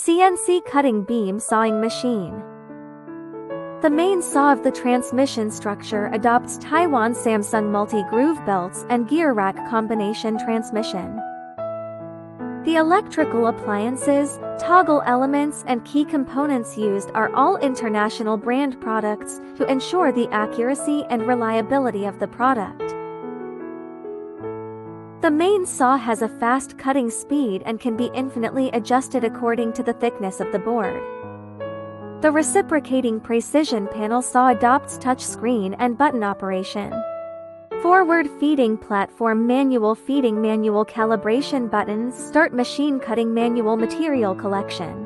CNC cutting beam sawing machine. The main saw of the transmission structure adopts Taiwan Samsung multi-groove belts and gear rack combination transmission. The electrical appliances, toggle elements and key components used are all international brand products to ensure the accuracy and reliability of the product. The main saw has a fast cutting speed and can be infinitely adjusted according to the thickness of the board. The reciprocating precision panel saw adopts touch screen and button operation. Forward feeding platform, manual feeding, manual calibration buttons, start machine cutting, manual material collection.